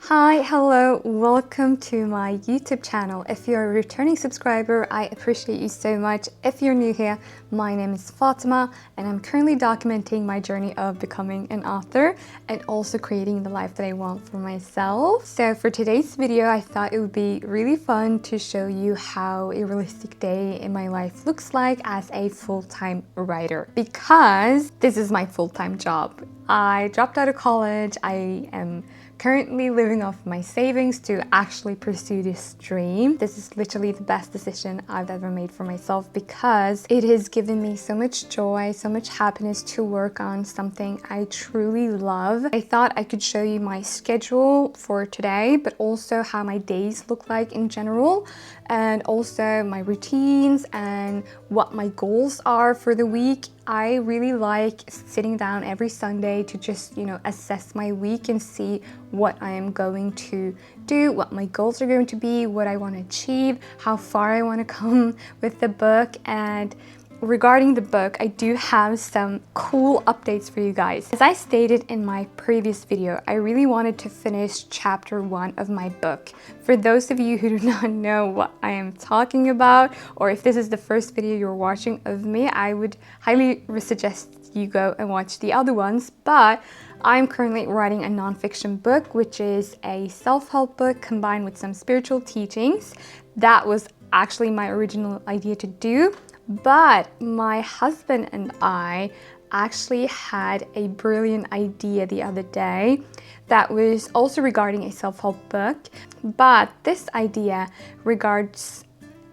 Hi, hello, welcome to my YouTube channel. If you're a returning subscriber, I appreciate you so much. If you're new here, my name is Fatima and I'm currently documenting my journey of becoming an author and also creating the life that I want for myself. So for today's video, I thought it would be really fun to show you how a realistic day in my life looks like as a full-time writer, because this is my full-time job. I dropped out of college. I am currently living off my savings to actually pursue this dream. This is literally the best decision I've ever made for myself because it has given me so much joy, so much happiness to work on something I truly love. I thought I could show you my schedule for today, but also how my days look like in general, and also my routines and what my goals are for the week. I really like sitting down every Sunday to just, assess my week and see what I am going to do, what my goals are going to be, what I want to achieve, how far I want to come with the book. And regarding the book, I do have some cool updates for you guys. As I stated in my previous video, I really wanted to finish chapter 1 of my book. For those of you who do not know what I am talking about, or if this is the first video you're watching of me, I would highly suggest you go and watch the other ones. But I'm currently writing a nonfiction book, which is a self-help book combined with some spiritual teachings. That was actually my original idea to do. But my husband and I actually had a brilliant idea the other day that was also regarding a self-help book. But this idea regards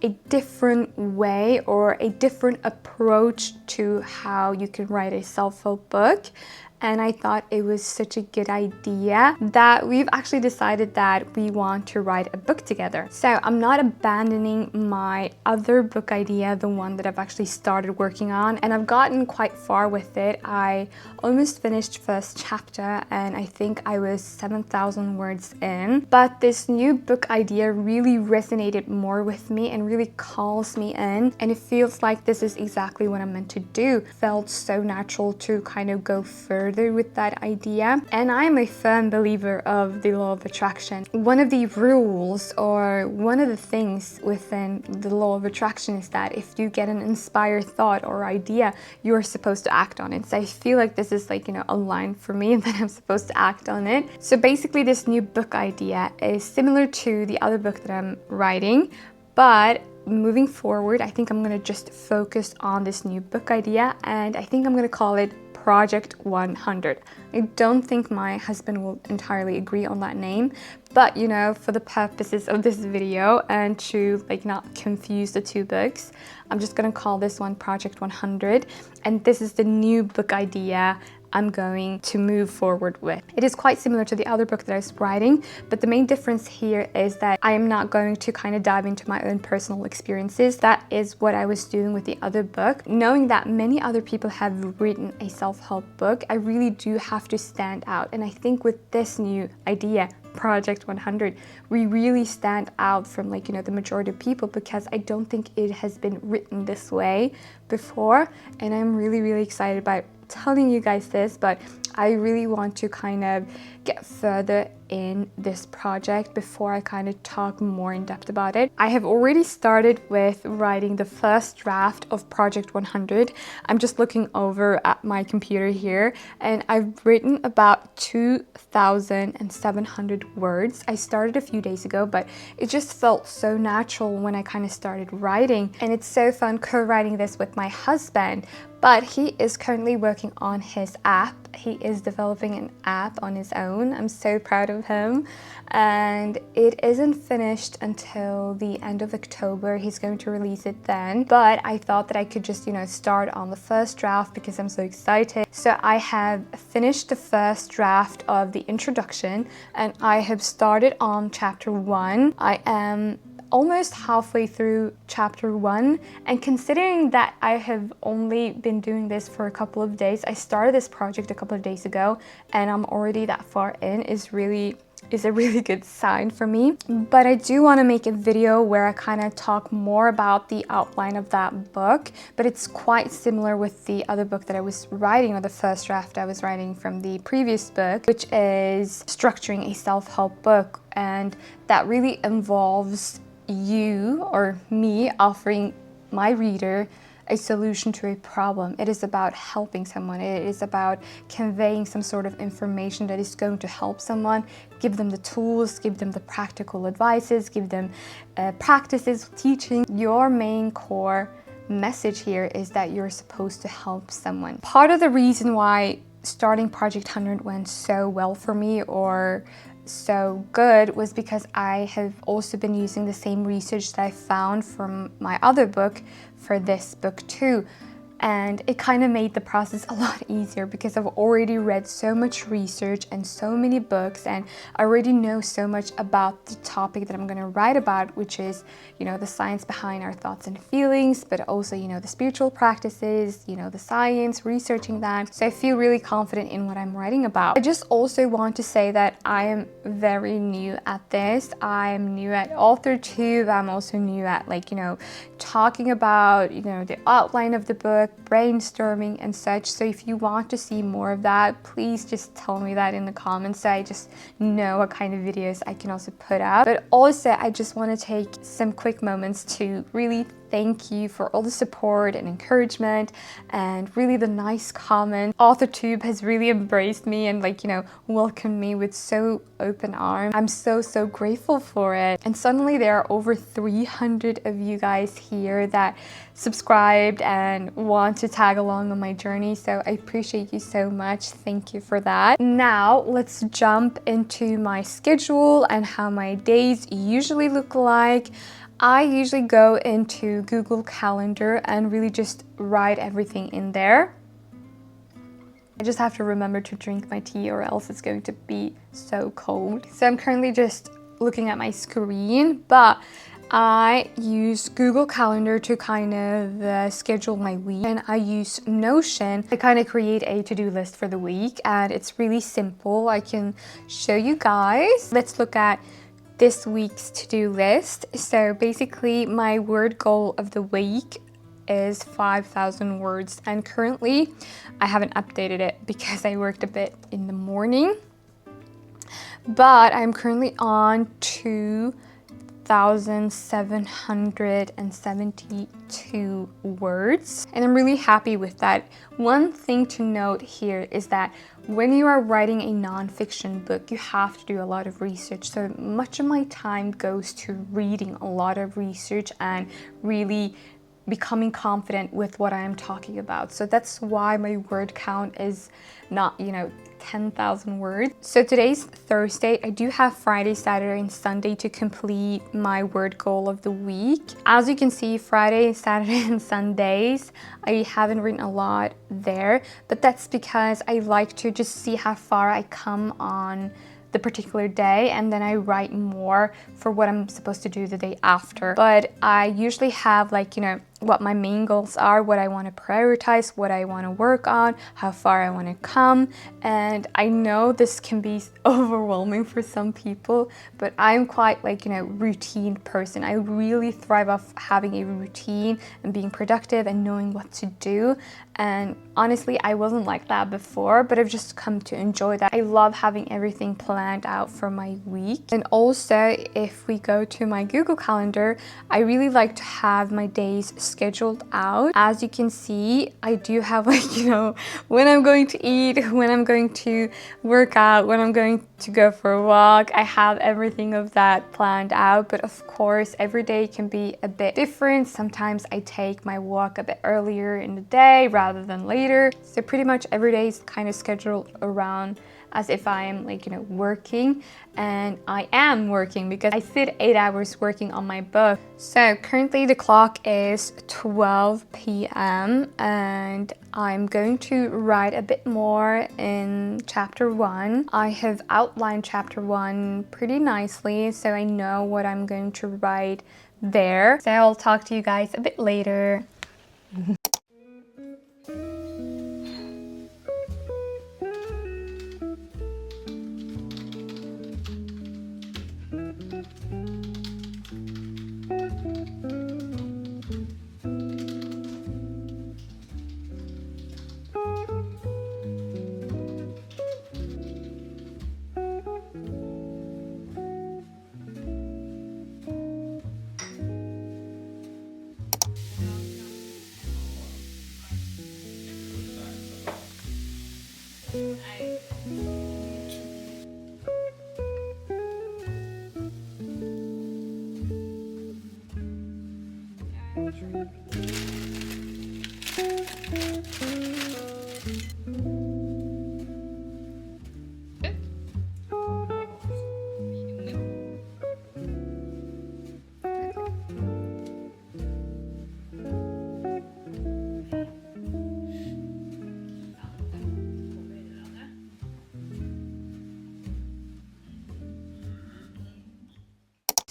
a different way or a different approach to how you can write a self-help book. And I thought it was such a good idea that we've actually decided that we want to write a book together. So I'm not abandoning my other book idea, the one that I've actually started working on, and I've gotten quite far with it. I almost finished first chapter and I think I was 7,000 words in. But this new book idea really resonated more with me and really calls me in, and it feels like this is exactly what I'm meant to do. It felt so natural to kind of go further with that idea. And I'm a firm believer of the law of attraction. One of the rules, or one of the things within the law of attraction, is that if you get an inspired thought or idea, you're supposed to act on it. So I feel like this is a line for me and that I'm supposed to act on it. So basically this new book idea is similar to the other book that I'm writing, but moving forward, I think I'm going to just focus on this new book idea, and I think I'm going to call it Project 100. I don't think my husband will entirely agree on that name, but for the purposes of this video and to not confuse the two books, I'm just going to call this one Project 100, and this is the new book idea I'm going to move forward with. It is quite similar to the other book that I was writing, but the main difference here is that I am not going to kind of dive into my own personal experiences. That is what I was doing with the other book. Knowing that many other people have written a self-help book, I really do have to stand out. And I think with this new idea, Project 100, we really stand out from the majority of people, because I don't think it has been written this way before. And I'm really excited about telling you guys this, but I really want to kind of get further in this project before I kind of talk more in depth about it. I have already started with writing the first draft of Project 100. I'm just looking over at my computer here, and I've written about 2,700 words. I started a few days ago, but it just felt so natural when I kind of started writing, and it's so fun co-writing this with my husband. But he is currently working on his app. He is developing an app on his own. I'm so proud of him. And it isn't finished until the end of October. He's going to release it then. But I thought that I could just, start on the first draft because I'm so excited. So I have finished the first draft of the introduction, and I have started on chapter 1. I am almost halfway through chapter 1, and considering that I have only been doing this for a couple of days, I started this project a couple of days ago and I'm already that far in, is really is a really good sign for me. But I do want to make a video where I kind of talk more about the outline of that book, but it's quite similar with the other book that I was writing, or the first draft I was writing from the previous book, which is structuring a self-help book. And that really involves you or me offering my reader a solution to a problem. It is about helping someone. It is about conveying some sort of information that is going to help someone, give them the tools, give them the practical advices, give them practices, teaching. Your main core message here is that you're supposed to help someone. Part of the reason why starting Project 100 went so well for me, or so good, was because I have also been using the same research that I found from my other book for this book too. And it kind of made the process a lot easier because I've already read so much research and so many books, and I already know so much about the topic that I'm going to write about, which is, you know, the science behind our thoughts and feelings, but also, you know, the spiritual practices, you know, the science, researching that. So I feel really confident in what I'm writing about. I just also want to say that I am very new at this. I'm new at AuthorTube. I'm also new at, like, you know, talking about, you know, the outline of the book, brainstorming and such. So if you want to see more of that, please just tell me that in the comments so I just know what kind of videos I can also put out. But also, I just want to take some quick moments to really thank you for all the support and encouragement and really the nice comments. AuthorTube has really embraced me and, like, you know, welcomed me with so open arms. I'm so grateful for it. And suddenly there are over 300 of you guys here that subscribed and want to tag along on my journey. So I appreciate you so much. Thank you for that. Now let's jump into my schedule and how my days usually look like. I usually go into Google Calendar and really just write everything in there. I just have to remember to drink my tea or else it's going to be so cold. So I'm currently just looking at my screen, but I use Google Calendar to kind of schedule my week, and I use Notion to kind of create a to-do list for the week, and it's really simple. I can show you guys. Let's look at this week's to-do list. So basically my word goal of the week is 5,000 words, and currently I haven't updated it because I worked a bit in the morning, but I'm currently on 2,772 words, and I'm really happy with that. One thing to note here is that when you are writing a non-fiction book, you have to do a lot of research. So much of my time goes to reading a lot of research and really becoming confident with what I am talking about. So that's why my word count is not, you know, 10,000 words. So today's Thursday. I do have Friday, Saturday, and Sunday to complete my word goal of the week. As you can see, Friday, Saturday, and Sundays, I haven't written a lot there, but that's because I like to just see how far I come on the particular day, and then I write more for what I'm supposed to do the day after. But I usually have, like, you know, what my main goals are, what I want to prioritize, what I want to work on, how far I want to come. And I know this can be overwhelming for some people, but I'm quite, like, you know, routine person. I really thrive off having a routine and being productive and knowing what to do. And honestly, I wasn't like that before, but I've just come to enjoy that. I love having everything planned out for my week. And also, if we go to my Google Calendar, I really like to have my days scheduled out. As you can see, I do have, like, you know, when I'm going to eat, when I'm going to work out, when I'm going to go for a walk. I have everything of that planned out, but of course every day can be a bit different. Sometimes I take my walk a bit earlier in the day rather than later. So pretty much every day is kind of scheduled around as if I'm, like, you know, working, and I am working because I sit 8 hours working on my book. So currently the clock is 12 p.m. and I'm going to write a bit more in chapter 1. I have outlined chapter 1 pretty nicely, so I know what I'm going to write there. So I'll talk to you guys a bit later.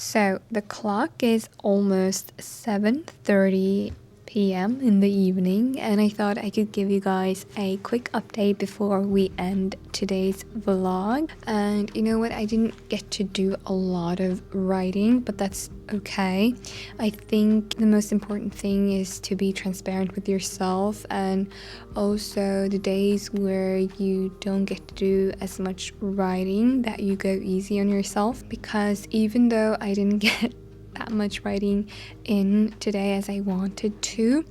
So the clock is almost 7:30 p.m. in the evening, and I thought I could give you guys a quick update before we end today's vlog. And you know what, I didn't get to do a lot of writing, but that's okay. I think the most important thing is to be transparent with yourself, and also the days where you don't get to do as much writing, that you go easy on yourself, because even though I didn't get that much writing in today as I wanted to,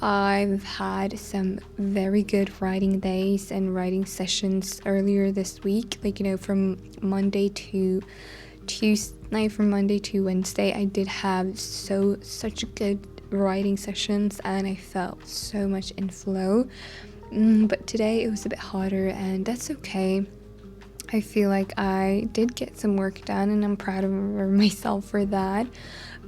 I've had some very good writing days and writing sessions earlier this week, like, you know, from Monday to Wednesday, I did have such good writing sessions, and I felt so much in flow. But today it was a bit harder, and that's okay. I feel like I did get some work done, and I'm proud of myself for that.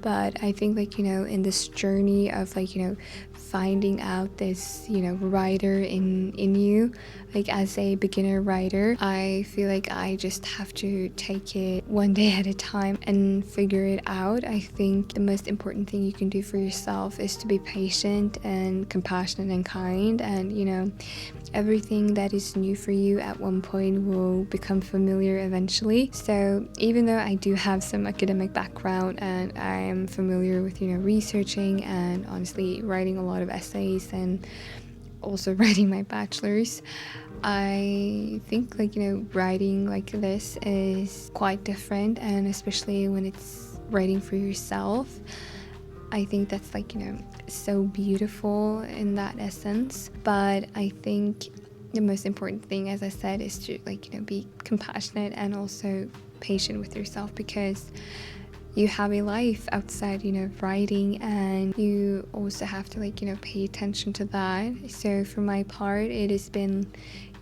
But I think, like, you know, in this journey of, like, you know, finding out this, you know, writer in you, like, as a beginner writer, I feel like I just have to take it one day at a time and figure it out. I think the most important thing you can do for yourself is to be patient and compassionate and kind, and, you know, everything that is new for you at one point will become familiar eventually. So even though I do have some academic background and I am familiar with, you know, researching and honestly writing a lot of essays and also writing my bachelor's, I think, like, you know, writing like this is quite different, and especially when it's writing for yourself, I think that's, like, you know, so beautiful in that essence. But I think the most important thing, as I said, is to, like, you know, be compassionate and also patient with yourself, because you have a life outside, you know, writing, and you also have to, like, you know, pay attention to that. So for my part, it has been,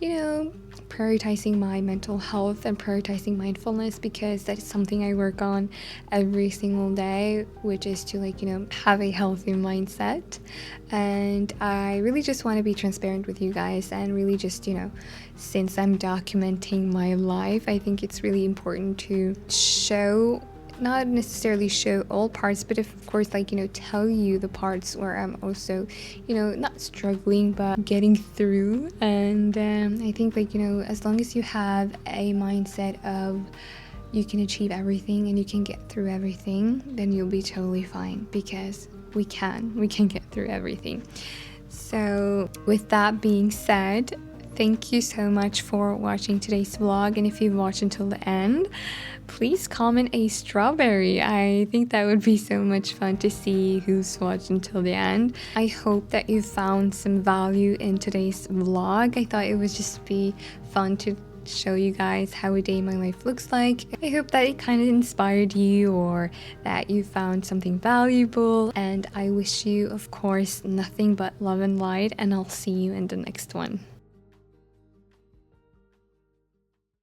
you know, prioritizing my mental health and prioritizing mindfulness, because that is something I work on every single day, which is to, like, you know, have a healthy mindset. And I really just want to be transparent with you guys, and really just, you know, since I'm documenting my life, I think it's really important to not necessarily show all parts, but of course, like, you know, tell you the parts where I'm also, you know, not struggling but getting through. And I think, like, you know, as long as you have a mindset of you can achieve everything and you can get through everything, then you'll be totally fine, because we can get through everything. So with that being said, thank you so much for watching today's vlog, and if you've watched until the end, please comment a strawberry. I think that would be so much fun to see who's watched until the end. I hope that you found some value in today's vlog. I thought it would just be fun to show you guys how a day in my life looks like. I hope that it kind of inspired you, or that you found something valuable, and I wish you, of course, nothing but love and light, and I'll see you in the next one.